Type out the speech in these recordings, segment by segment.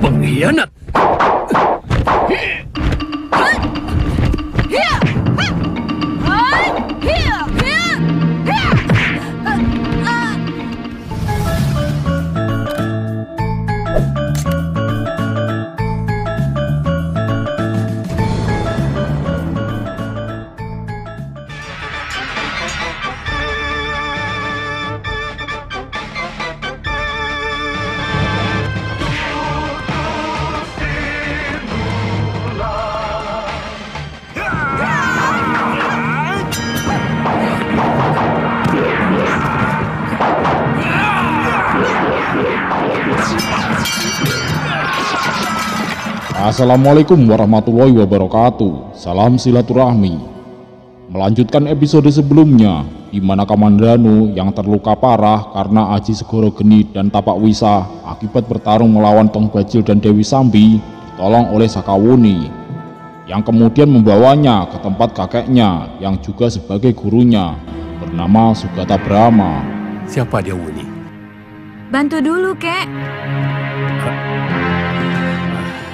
Pengkhianat. Assalamualaikum warahmatullahi wabarakatuh. Salam silaturahmi. Melanjutkan episode sebelumnya, di mana Kamandanu yang terluka parah karena Aji Segoro Geni dan Tapak Wisa akibat bertarung melawan Tong Bajil dan Dewi Sambi ditolong oleh Sakawuni, yang kemudian membawanya ke tempat kakeknya yang juga sebagai gurunya bernama Sugata Brahma. Siapa dia, Wuni? Bantu dulu, Kek.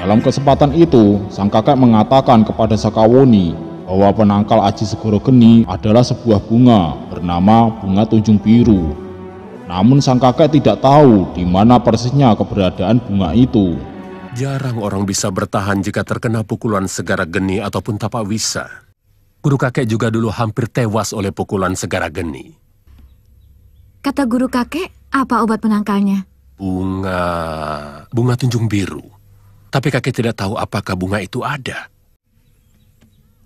Dalam kesempatan itu, sang kakek mengatakan kepada Sakawuni bahwa penangkal Aji Segoro Geni adalah sebuah bunga bernama bunga tunjung biru. Namun sang kakek tidak tahu di mana persisnya keberadaan bunga itu. Jarang orang bisa bertahan jika terkena pukulan Segara Geni ataupun Tapak Wisa. Guru kakek juga dulu hampir tewas oleh pukulan Segara Geni. Kata guru kakek, apa obat penangkalnya? Bunga tunjung biru. Tapi kakek tidak tahu apakah bunga itu ada.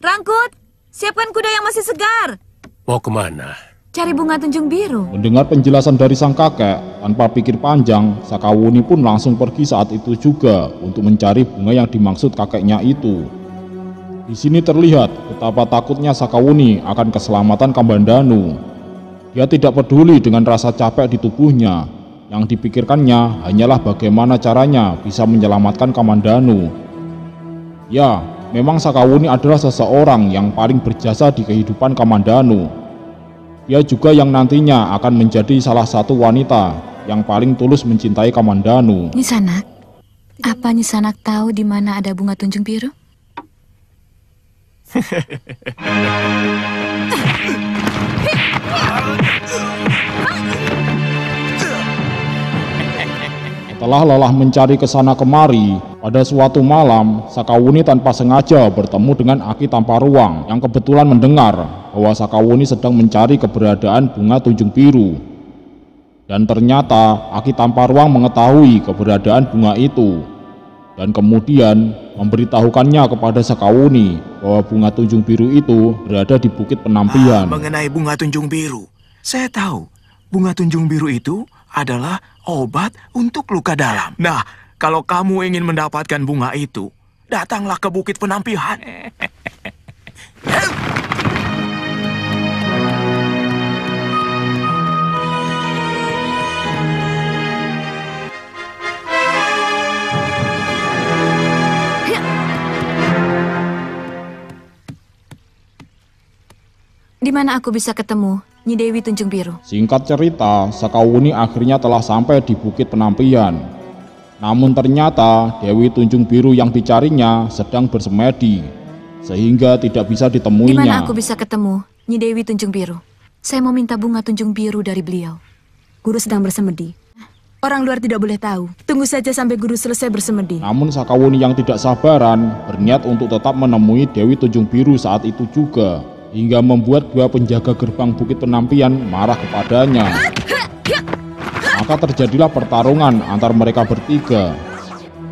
Rangkut, siapkan kuda yang masih segar. Mau kemana? Cari bunga tunjung biru. Mendengar penjelasan dari sang kakek, tanpa pikir panjang, Sakawuni pun langsung pergi saat itu juga untuk mencari bunga yang dimaksud kakeknya itu. Di sini terlihat betapa takutnya Sakawuni akan keselamatan Kamandanu. Dia tidak peduli dengan rasa capek di tubuhnya. Yang dipikirkannya hanyalah bagaimana caranya bisa menyelamatkan Kamandanu. Ya, memang Sakawuni adalah seseorang yang paling berjasa di kehidupan Kamandanu. Dia juga yang nantinya akan menjadi salah satu wanita yang paling tulus mencintai Kamandanu. Nisanak, apa Nisanak tahu di mana ada bunga tunjung biru? Setelah lelah mencari ke sana kemari, pada suatu malam, Sakawuni tanpa sengaja bertemu dengan Aki Tamparuang yang kebetulan mendengar bahwa Sakawuni sedang mencari keberadaan bunga tunjung biru. Dan ternyata Aki Tamparuang mengetahui keberadaan bunga itu dan kemudian memberitahukannya kepada Sakawuni bahwa bunga tunjung biru itu berada di Bukit Penampian. Mengenai bunga tunjung biru, saya tahu bunga tunjung biru itu adalah obat untuk luka dalam. Nah, kalau kamu ingin mendapatkan bunga itu, datanglah ke Bukit Penampian. Di mana aku bisa ketemu Nyi Dewi Tunjung Biru? Singkat cerita, Sakawuni akhirnya telah sampai di Bukit Penampian. Namun ternyata Dewi Tunjung Biru yang dicarinya sedang bersemedi, sehingga tidak bisa ditemuinya. Di mana aku bisa ketemu Nyi Dewi Tunjung Biru? Saya mau minta bunga tunjung biru dari beliau. Guru sedang bersemedi. Orang luar tidak boleh tahu. Tunggu saja sampai guru selesai bersemedi. Namun Sakawuni yang tidak sabaran berniat untuk tetap menemui Dewi Tunjung Biru saat itu juga, hingga membuat dua penjaga gerbang Bukit Penampian marah kepadanya. Maka terjadilah pertarungan antar mereka bertiga.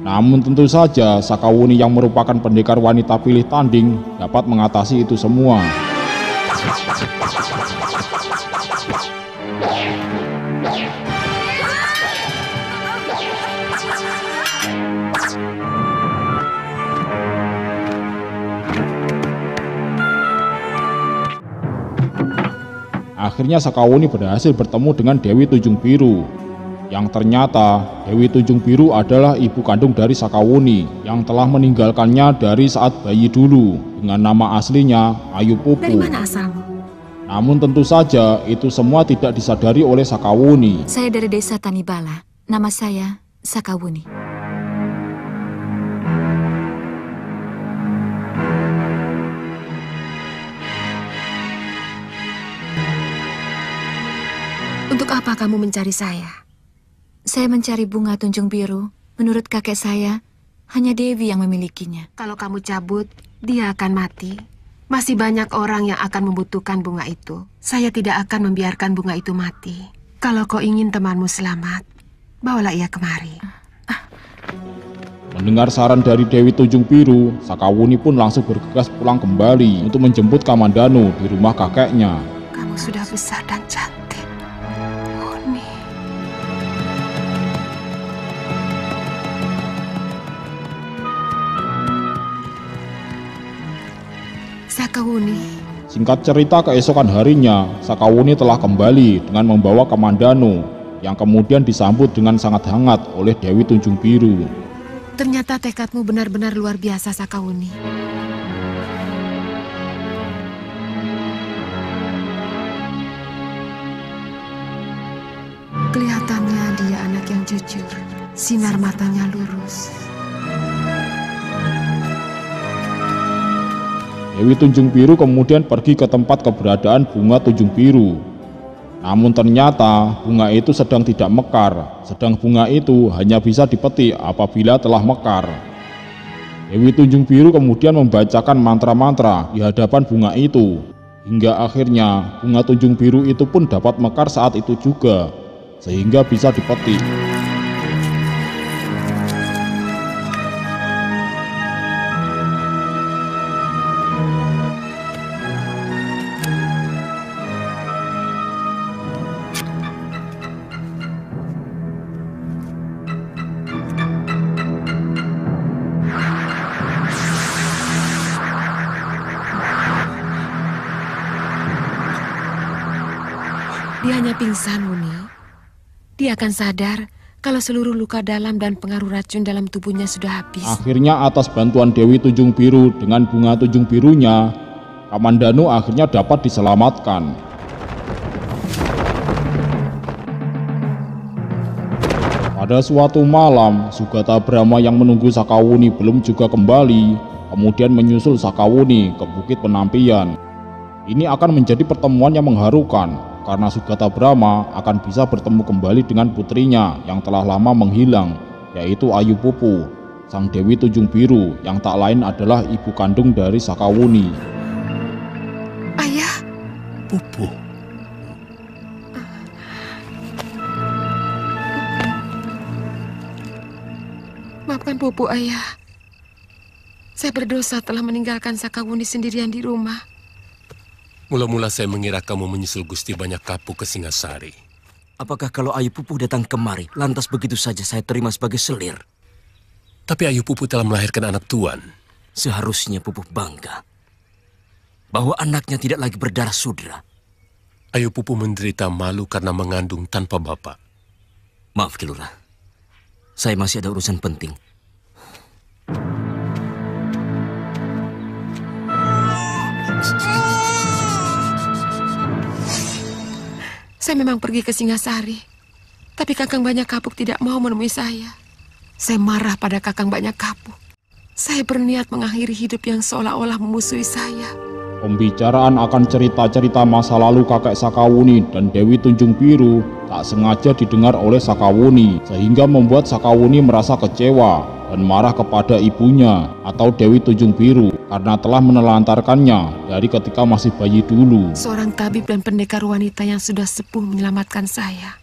Namun tentu saja Sakawuni yang merupakan pendekar wanita pilih tanding dapat mengatasi itu semua. Akhirnya Sakawuni berhasil bertemu dengan Dewi Tunjung Biru, yang ternyata Dewi Tunjung Biru adalah ibu kandung dari Sakawuni yang telah meninggalkannya dari saat bayi dulu dengan nama aslinya Ayu Pupu. Dari mana asalmu? Namun tentu saja itu semua tidak disadari oleh Sakawuni. Saya dari desa Tanibala. Nama saya Sakawuni. Untuk apa kamu mencari saya? Saya mencari bunga tunjung biru. Menurut kakek saya, hanya Dewi yang memilikinya. Kalau kamu cabut, dia akan mati. Masih banyak orang yang akan membutuhkan bunga itu. Saya tidak akan membiarkan bunga itu mati. Kalau kau ingin temanmu selamat, bawalah ia kemari. Mendengar saran dari Dewi Tunjung Biru, Sakawuni pun langsung bergegas pulang kembali untuk menjemput Kamandanu di rumah kakeknya. Kamu sudah besar dan cantik, Uni. Sakawuni. Singkat cerita, keesokan harinya, Sakawuni telah kembali dengan membawa Kamandanu yang kemudian disambut dengan sangat hangat oleh Dewi Tunjung Biru. Ternyata tekadmu benar-benar luar biasa, Sakawuni. Kelihatannya dia anak yang jujur, sinar matanya lurus. Dewi Tunjung Biru kemudian pergi ke tempat keberadaan bunga tunjung biru. Namun ternyata bunga itu sedang tidak mekar, sedang bunga itu hanya bisa dipetik apabila telah mekar. Dewi Tunjung Biru kemudian membacakan mantra-mantra di hadapan bunga itu, hingga akhirnya bunga tunjung biru itu pun dapat mekar saat itu juga, sehingga bisa dipetik. Dia hanya pingsan, Uni. Dia akan sadar kalau seluruh luka dalam dan pengaruh racun dalam tubuhnya sudah habis. Akhirnya atas bantuan Dewi Tunjung Biru dengan bunga tunjung birunya, Kamandanu akhirnya dapat diselamatkan. Pada suatu malam, Sugata Brahma yang menunggu Sakawuni belum juga kembali, kemudian menyusul Sakawuni ke Bukit Penampian. Ini akan menjadi pertemuan yang mengharukan, karena Sugata Brahma akan bisa bertemu kembali dengan putrinya yang telah lama menghilang, yaitu Ayu Pupu, sang Dewi Tunjung Biru yang tak lain adalah ibu kandung dari Sakawuni. Ayah. Pupu. Maafkan Pupu, Ayah. Saya berdosa telah meninggalkan Sakawuni sendirian di rumah. Mula-mula saya mengira kamu menyusul Gusti Banyak Kapu ke Singasari. Apakah kalau Ayu Pupu datang kemari, lantas begitu saja saya terima sebagai selir? Tapi Ayu Pupu telah melahirkan anak tuan. Seharusnya Pupu bangga bahwa anaknya tidak lagi berdarah sudra. Ayu Pupu menderita malu karena mengandung tanpa bapak. Maaf, Kilura. Saya masih ada urusan penting. Saya memang pergi ke Singasari, tapi Kakang Banyak Kapuk tidak mau menemui saya. Saya marah pada Kakang Banyak Kapuk. Saya berniat mengakhiri hidup yang seolah-olah memusuhi saya. Pembicaraan akan cerita-cerita masa lalu kakek Sakawuni dan Dewi Tunjung Biru tak sengaja didengar oleh Sakawuni, sehingga membuat Sakawuni merasa kecewa dan marah kepada ibunya atau Dewi Tunjung Biru karena telah menelantarkannya dari ketika masih bayi dulu. Seorang tabib dan pendekar wanita yang sudah sepuh menyelamatkan saya.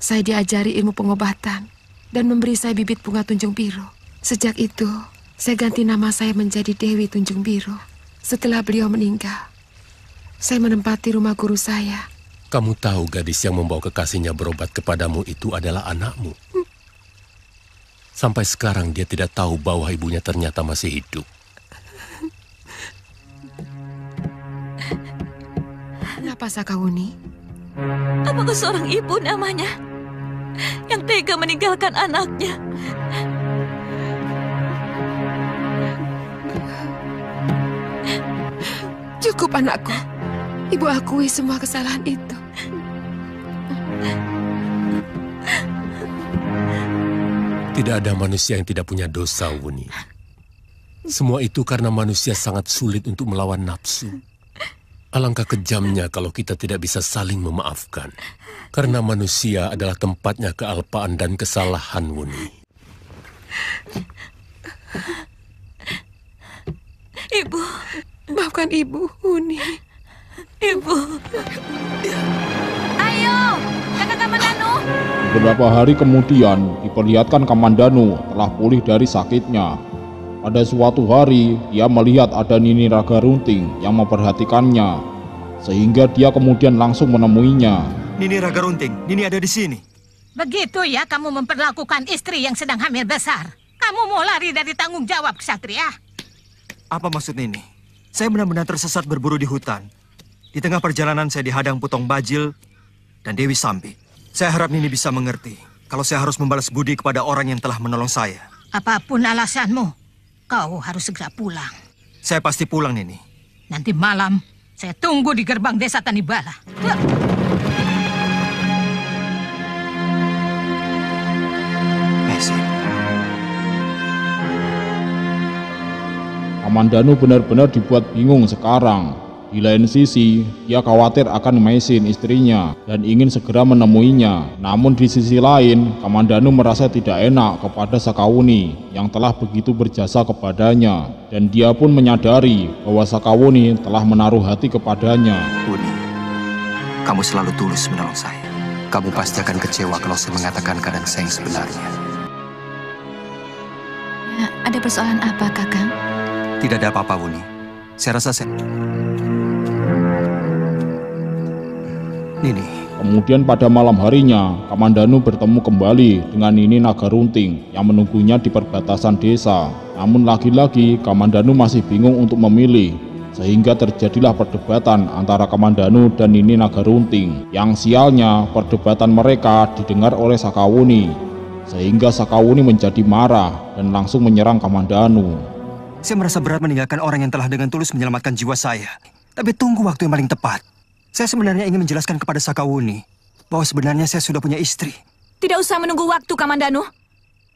Saya diajari ilmu pengobatan dan memberi saya bibit bunga tunjung biru. Sejak itu, saya ganti nama saya menjadi Dewi Tunjung Biru. Setelah beliau meninggal, saya menempati rumah guru saya. Kamu tahu gadis yang membawa kekasihnya berobat kepadamu itu adalah anakmu. Sampai sekarang dia tidak tahu bahwa ibunya ternyata masih hidup. Kenapa, Sakawuni? Apakah seorang ibu namanya yang tega meninggalkan anaknya? Cukup, anakku. Ibu akui semua kesalahan itu. Tidak ada manusia yang tidak punya dosa, Wuni. Semua itu karena manusia sangat sulit untuk melawan nafsu. Alangkah kejamnya kalau kita tidak bisa saling memaafkan. Karena manusia adalah tempatnya kealpaan dan kesalahan, Wuni. Ibu, maafkan Ibu, Wuni. Ibu. Ayo, kakak Kamandanu. Beberapa hari kemudian diperlihatkan Kamandanu telah pulih dari sakitnya. Pada suatu hari, dia melihat ada Nini Raga Runting yang memperhatikannya, sehingga dia kemudian langsung menemuinya. Nini Raga Runting, Nini ada di sini. Begitu ya kamu memperlakukan istri yang sedang hamil besar. Kamu mau lari dari tanggung jawab, Ksatria. Apa maksud Nini? Saya benar-benar tersesat berburu di hutan. Di tengah perjalanan saya dihadang Putong Bajil dan Dewi Sambi. Saya harap Nini bisa mengerti kalau saya harus membalas budi kepada orang yang telah menolong saya. Apapun alasanmu, kau harus segera pulang. Saya pasti pulang, Nini. Nanti malam, saya tunggu di gerbang desa Tanibala. Mesin. Kamandanu benar-benar dibuat bingung sekarang. Di lain sisi, dia khawatir akan Mesin istrinya dan ingin segera menemuinya. Namun di sisi lain, Kamandanu merasa tidak enak kepada Sakawuni yang telah begitu berjasa kepadanya. Dan dia pun menyadari bahwa Sakawuni telah menaruh hati kepadanya. Wuni, kamu selalu tulus menolong saya. Kamu pasti akan kecewa kalau saya mengatakan keadaan saya yang sebenarnya. Ya, ada persoalan apa, Kakang? Tidak ada apa-apa, Wuni. Saya rasa saya... Nini. Kemudian pada malam harinya, Kamandanu bertemu kembali dengan Nini Naga Runting yang menunggunya di perbatasan desa. Namun lagi-lagi Kamandanu masih bingung untuk memilih, sehingga terjadilah perdebatan antara Kamandanu dan Nini Naga Runting. Yang sialnya, perdebatan mereka didengar oleh Sakawuni, sehingga Sakawuni menjadi marah dan langsung menyerang Kamandanu. Saya merasa berat meninggalkan orang yang telah dengan tulus menyelamatkan jiwa saya. Tapi tunggu waktu yang paling tepat. Saya sebenarnya ingin menjelaskan kepada Sakawuni bahwa sebenarnya saya sudah punya istri. Tidak usah menunggu waktu, Kamandanu.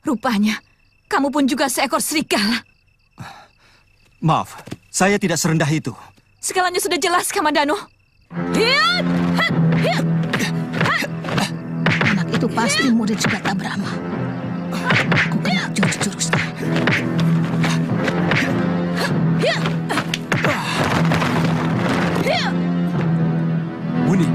Rupanya, kamu pun juga seekor serigala. Maaf, saya tidak serendah itu. Segalanya sudah jelas, Kamandanu. Anak itu pasti murid Sugata Brahma. Aku kenal jurus-jurusnya. Wuni.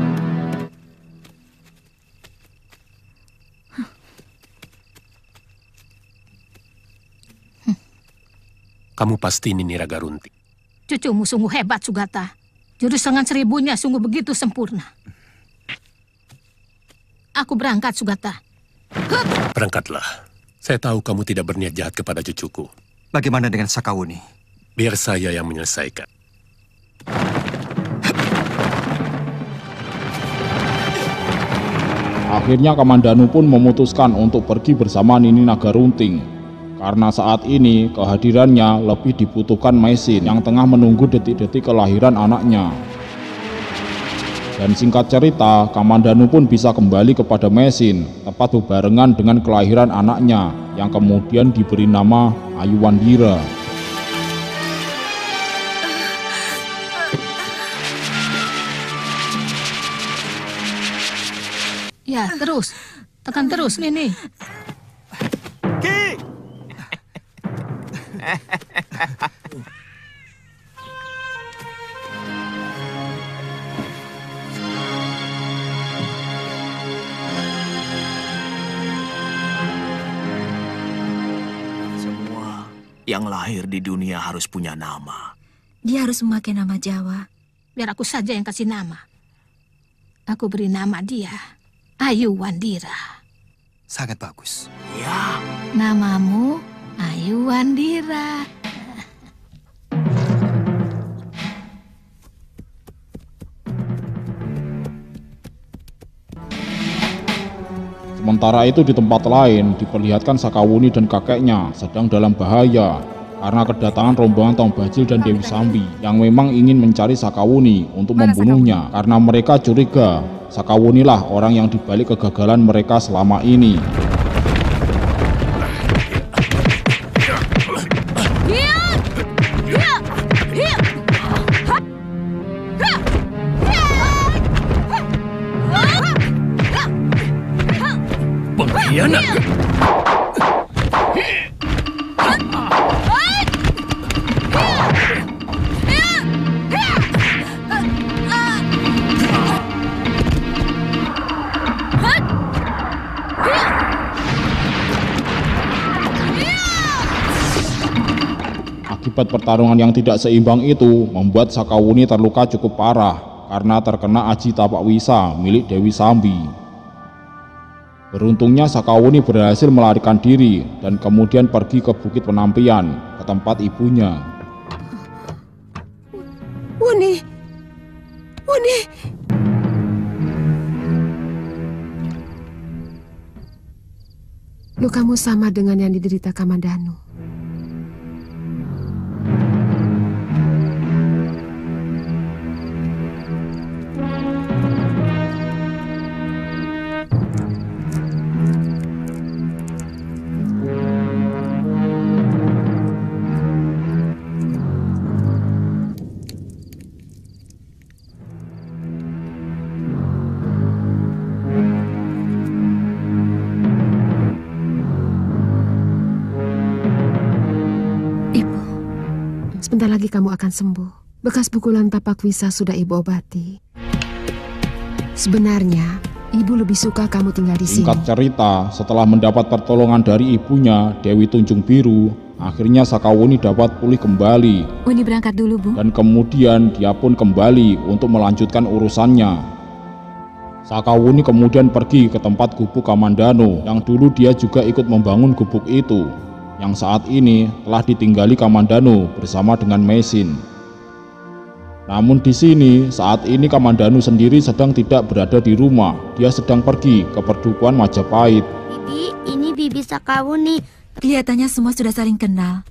Kamu pasti Nini Raga Runting. Cucumu sungguh hebat, Sugata. Jurus lengan seribunya sungguh begitu sempurna. Aku berangkat, Sugata. Berangkatlah. Saya tahu kamu tidak berniat jahat kepada cucuku. Bagaimana dengan Sakawuni? Biar saya yang menyelesaikan. Akhirnya Kamandanu pun memutuskan untuk pergi bersama Nini Naga Runting. Karena saat ini kehadirannya lebih dibutuhkan Mesin yang tengah menunggu detik-detik kelahiran anaknya. Dan singkat cerita, Kamandanu pun bisa kembali kepada Mesin tepat berbarengan dengan kelahiran anaknya yang kemudian diberi nama Ayuwandira. Ya, terus. Tekan terus, Nini. Ki! Semua yang lahir di dunia harus punya nama. Dia harus memakai nama Jawa. Biar aku saja yang kasih nama. Aku beri nama dia Ayuwandira. Sangat bagus. Ya, Namamu Ayuwandira. Sementara itu di tempat lain diperlihatkan Sakawuni dan kakeknya sedang dalam bahaya. karena kedatangan rombongan Tong Bajil dan Dewi Sambi yang memang ingin mencari Sakawuni untuk membunuhnya karena mereka curiga Sakawuni lah orang yang dibalik kegagalan mereka selama ini. Pengkhianat! Akibat pertarungan yang tidak seimbang itu membuat Sakawuni terluka cukup parah karena terkena aji tapak wisa milik Dewi Sambi. Beruntungnya Sakawuni berhasil melarikan diri dan kemudian pergi ke Bukit Penampian, ke tempat ibunya. Wuni! Wuni! Lukamu sama dengan yang diderita Kamandanu. Sebentar lagi kamu akan sembuh. Bekas pukulan tapak wisa sudah ibu obati. Sebenarnya, ibu lebih suka kamu tinggal di sini. Singkat cerita, setelah mendapat pertolongan dari ibunya, Dewi Tunjung Biru, akhirnya Sakawuni dapat pulih kembali. Wuni berangkat dulu, Bu. Dan kemudian dia pun kembali untuk melanjutkan urusannya. Sakawuni kemudian pergi ke tempat gubuk Kamandanu, yang dulu dia juga ikut membangun gubuk itu, yang saat ini telah ditinggali Kamandanu bersama dengan Mesin. Namun di sini saat ini Kamandanu sendiri sedang tidak berada di rumah. Dia sedang pergi ke perdukuhan Majapahit. Bibi, ini Bibi Sakawuni. Kelihatannya semua sudah saling kenal.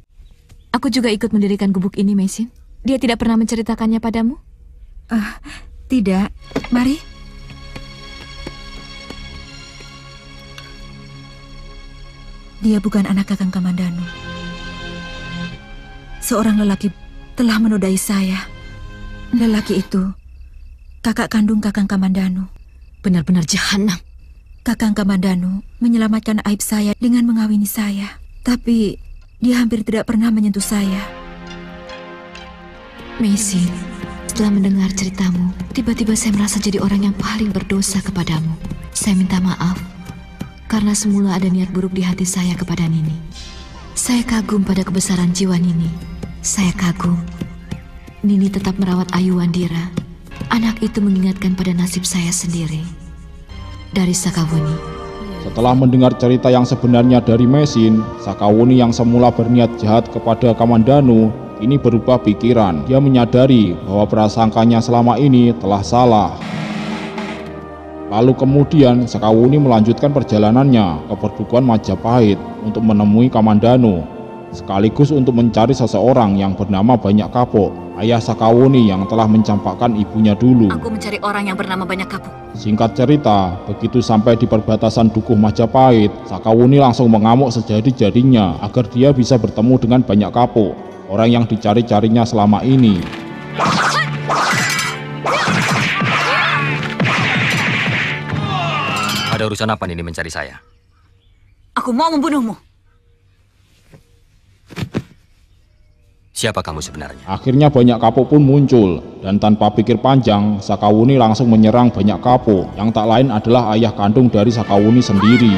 Aku juga ikut mendirikan gubuk ini, Mesin. Dia tidak pernah menceritakannya padamu? Tidak. Mari. Dia bukan anak Kakang Kamandanu. Seorang lelaki telah menodai saya. Lelaki itu kakak kandung Kakang Kamandanu. Benar-benar jahanam. Kakang Kamandanu menyelamatkan aib saya dengan mengawini saya. Tapi dia hampir tidak pernah menyentuh saya. Mesin, setelah mendengar ceritamu, tiba-tiba saya merasa jadi orang yang paling berdosa kepadamu. Saya minta maaf. Karena semula ada niat buruk di hati saya kepada Nini. Saya kagum pada kebesaran jiwa Nini. Saya kagum. Nini tetap merawat Ayu Wandira. Anak itu mengingatkan pada nasib saya sendiri. Dari Sakawuni. Setelah mendengar cerita yang sebenarnya dari Mesin, Sakawuni yang semula berniat jahat kepada Kamandanu, ini berubah pikiran. Dia menyadari bahwa prasangkanya selama ini telah salah. Lalu kemudian Sakawuni melanjutkan perjalanannya ke perdukuhan Majapahit untuk menemui Kamandanu, sekaligus untuk mencari seseorang yang bernama Banyak Kapuk, ayah Sakawuni yang telah mencampakkan ibunya dulu. Aku mencari orang yang bernama Banyak Kapuk. Singkat cerita, begitu sampai di perbatasan Dukuh Majapahit, Sakawuni langsung mengamuk sejadi-jadinya agar dia bisa bertemu dengan Banyak Kapuk, orang yang dicari-carinya selama ini. Ada urusan apa ini mencari saya? Aku mau membunuhmu. Siapa kamu sebenarnya? Akhirnya Banyak Kapuk pun muncul, dan tanpa pikir panjang, Sakawuni langsung menyerang Banyak Kapuk, yang tak lain adalah ayah kandung dari Sakawuni sendiri.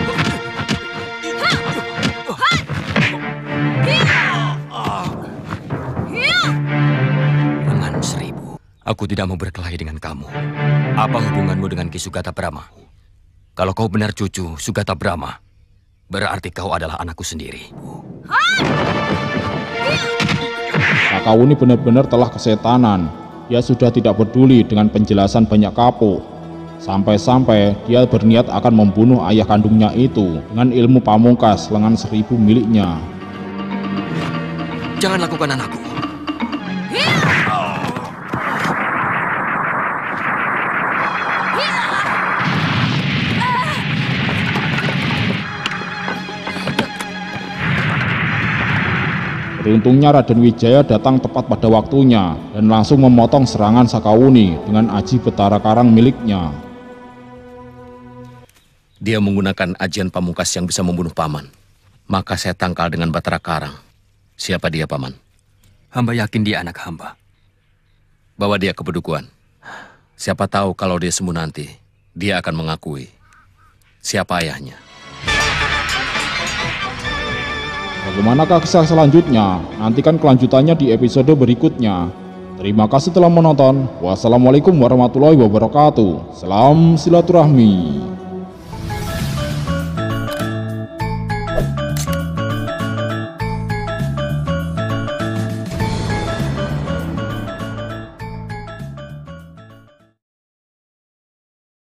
Lengan Seribu, aku tidak mau berkelahi dengan kamu. Apa hubunganmu dengan Ki Sugata Brahma? Kalau kau benar cucu Sugata Brahma, berarti kau adalah anakku sendiri. Sakawuni benar-benar telah kesetanan. Dia sudah tidak peduli dengan penjelasan Banyak Kapuk. Sampai-sampai dia berniat akan membunuh ayah kandungnya itu dengan ilmu pamungkas Lengan Seribu miliknya. Jangan lakukan anakku. Beruntungnya Raden Wijaya datang tepat pada waktunya dan langsung memotong serangan Sakawuni dengan aji Betara Karang miliknya. Dia menggunakan ajian pamungkas yang bisa membunuh paman. Maka saya tangkal dengan Batara Karang. Siapa dia, paman? Hamba yakin dia anak hamba. Bawa dia ke Pedukuhan. Siapa tahu kalau dia sembuh nanti, dia akan mengakui siapa ayahnya. Bagaimanakah kisah selanjutnya? Nantikan kelanjutannya di episode berikutnya. Terima kasih telah menonton. Wassalamualaikum warahmatullahi wabarakatuh. Salam silaturahmi.